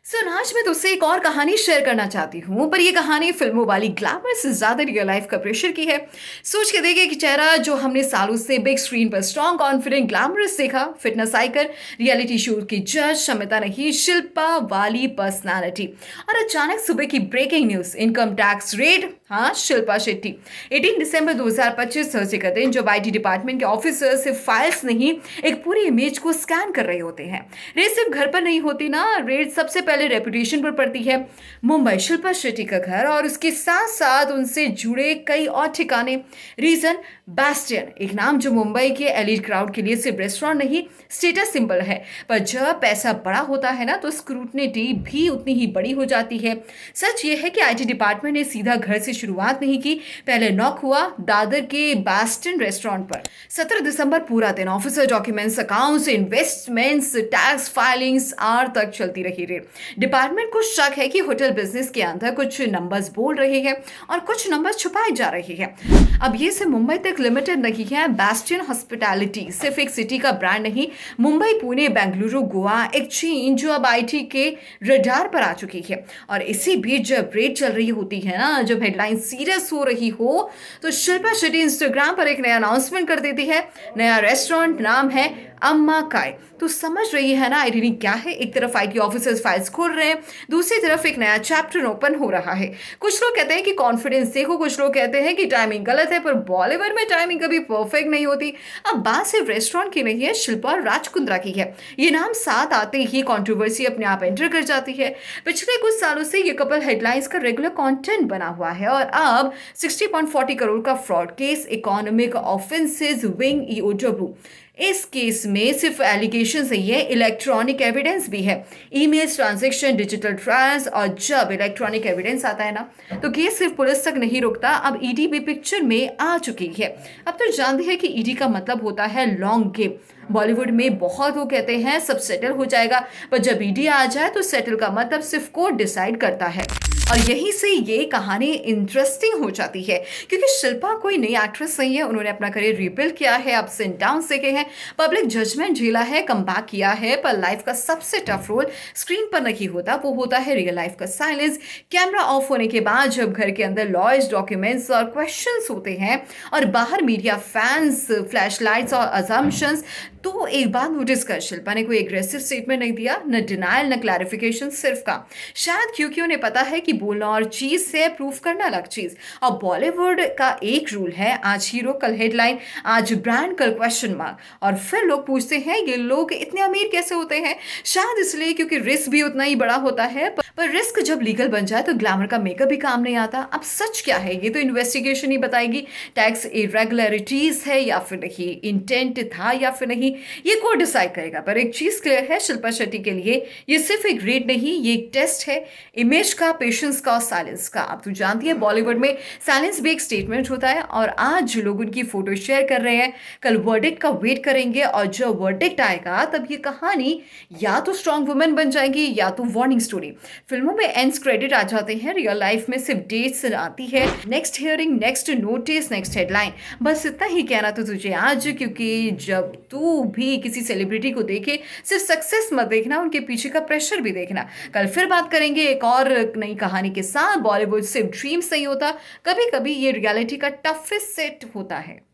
आज मैं तुझसे एक और कहानी शेयर करना चाहती हूँ, पर ये कहानी फिल्मों वाली ग्लैमर से ज़्यादा रियल लाइफ का प्रेशर की है। सोच के देखिए कि चेहरा जो हमने सालों से बिग स्क्रीन पर स्ट्रॉन्ग, कॉन्फिडेंट, ग्लैमरस देखा, फिटनेस आइकन, रियलिटी शो की जज, शमिता नहीं, शिल्पा वाली पर्सनालिटी। और अचानक सुबह की breaking news, income tax raid, हाँ, शिल्पा शेट्टी। 18 दिसंबर 2025 थर्सडे का दिन, जब आईटी डिपार्टमेंट के ऑफिसर सिर्फ फाइल्स नहीं, एक पूरी इमेज को स्कैन कर रहे होते हैं। रेड सिर्फ घर पर नहीं होती ना, रेड सबसे पहले रेपुटेशन पर पड़ती है। मुंबई, शिल्पा शेट्टी का घर और उसके साथ साथ उनसे जुड़े कई और ठिकाने। रीजन, बैस्टियन, एक नाम जो मुंबई के एलीट क्राउड के लिए सिर्फ रेस्टोरेंट नहीं, स्टेटस सिंबल है। पर जब पैसा बड़ा होता है ना, तो स्क्रूटनी भी उतनी ही बड़ी हो जाती है। सच ये है कि आईटी डिपार्टमेंट ने सीधा घर से शुरुआत नहीं की। पहले नॉक हुआ दादर के बैस्टियन रेस्टोरेंट पर। 17 दिसंबर पूरा दिन officer documents, accounts, investments, tax filings आर तक चलती रही रेड। डिपार्टमेंट को शक है कि होटल बिजनेस के अंदर कुछ नंबर्स बोल रहे हैं और कुछ नंबर्स छुपाए जा रहे हैं। अब ये सिर्फ मुंबई तक लिमिटेड नहीं है। बैस्टियन हॉस्पिटैलिटी सिर्फ एक सिटी का ब्रांड नहीं, मुंबई, पुणे, बेंगलुरु, गोवा, एक चेन जो अब आईटी के रडार पर आ चुकी है। और इसी बीच जब रेड चल रही होती है ना, जब हेडलाइन सीरियस हो रही हो, तो शिल्पा शेट्टी इंस्टाग्राम पर एक नया अनाउंसमेंट कर देती है। नया रेस्टोरेंट, नाम है अम्मा काय। तो समझ रही है ना आइडिनी क्या है? एक तरफ आईटी ऑफिसर्स फाइल्स खोल रहे हैं, दूसरी तरफ एक नया चैप्टर ओपन हो रहा है। कुछ लोग कहते हैं कि कॉन्फिडेंस देखो, कुछ लोग कहते हैं कि टाइमिंग गलत है, पर बॉलीवुड में टाइमिंग कभी परफेक्ट नहीं होती। अब बात सिर्फ रेस्टोरेंट की नहीं है, शिल्पा और राजकुंद्रा की है। ये नाम साथ आते ही कंट्रोवर्सी अपने आप एंटर कर जाती है। पिछले कुछ सालों से ये कपल हेडलाइंस का रेगुलर कंटेंट बना हुआ है और अब 60.40 करोड़ का fraud case, economic offences wing EOW. इस केस में सिर्फ एलिगेशन ही है, इलेक्ट्रॉनिक एविडेंस भी है, ईमेल्स, ट्रांजैक्शन, डिजिटल ट्रायल्स। और जब इलेक्ट्रॉनिक एविडेंस आता है ना, तो केस सिर्फ पुलिस तक नहीं रुकता, अब ईडी भी पिक्चर में आ चुकी है। अब तो जानते हैं कि ईडी का मतलब होता है लॉन्ग गेम। बॉलीवुड में बहुत लोग कहते हैं सब सेटल हो जाएगा, पर जब ईडी आ जाए तो सेटल का मतलब सिर्फ कोर्ट डिसाइड करता है। और यहीं से ये कहानी इंटरेस्टिंग हो जाती है, क्योंकि शिल्पा कोई नई एक्ट्रेस नहीं है। उन्होंने अपना करियर रिबिल्ड किया है, अप्स एंड डाउन देखे हैं, पब्लिक जजमेंट झेला है, कमबैक किया है। पर लाइफ का सबसे टफ रोल स्क्रीन पर नहीं होता, वो होता है रियल लाइफ का साइलेंस। कैमरा ऑफ होने के बाद जब घर के अंदर लॉयर्स, डॉक्यूमेंट्स और क्वेश्चंस होते हैं और बाहर मीडिया, फैंस, फ्लैशलाइट्स और अजम्पशंस, तो एक बात नोटिस कर, शिल्पा ने कोई एग्रेसिव स्टेटमेंट नहीं दिया, न डिनायल, न क्लैरिफिकेशन, सिर्फ का। शायद क्योंकि उन्हें पता है कि बोलना और चीज से प्रूफ करना अलग चीज। अब बॉलीवुड का एक रूल है, आज हीरो कल हेडलाइन, आज ब्रांड कल क्वेश्चन मार्क। और फिर लोग पूछते हैं ये लोग इतने अमीर कैसे होते हैं? शायद इसलिए क्योंकि रिस्क भी उतना ही बड़ा होता है, पर रिस्क जब लीगल बन जाए तो ग्लैमर का मेकअप भी काम नहीं आता। अब सच क्या है ये तो इन्वेस्टिगेशन ही बताएगी। टैक्स इरेगुलरिटीज है या फिर नहीं, इंटेंट था या फिर नहीं, ये कोर्ट डिसाइड करेगा। पर एक चीज क्लियर है, शिल्पा शेट्टी के लिए ये सिर्फ एक रेट नहीं, ये एक टेस्ट है, इमेज का, पेशेंस का और साइलेंस का। अब तू जानती है बॉलीवुड में साइलेंस भी एक स्टेटमेंट होता है। और आज लोग उनकी फोटो शेयर कर रहे हैं, कल वर्डिक्ट का वेट करेंगे, और जब वर्डिक्ट आएगा तब ये कहानी या तो स्ट्रॉन्ग वुमेन बन जाएगी या तो वार्निंग स्टोरी। फिल्मों में एंड्स क्रेडिट आ जाते हैं, रियल लाइफ में सिर्फ डेट्स आती है, next hearing, next notice, next headline. बस इतना ही कहना तो तुझे आज, क्योंकि जब तू भी किसी सेलिब्रिटी को देखे, सिर्फ सक्सेस मत देखना, उनके पीछे का प्रेशर भी देखना। कल फिर बात करेंगे एक और नई कहानी के साथ। बॉलीवुड सिर्फ ड्रीम्स नहीं होता, कभी कभी ये रियलिटी का टफेस्ट सेट होता है।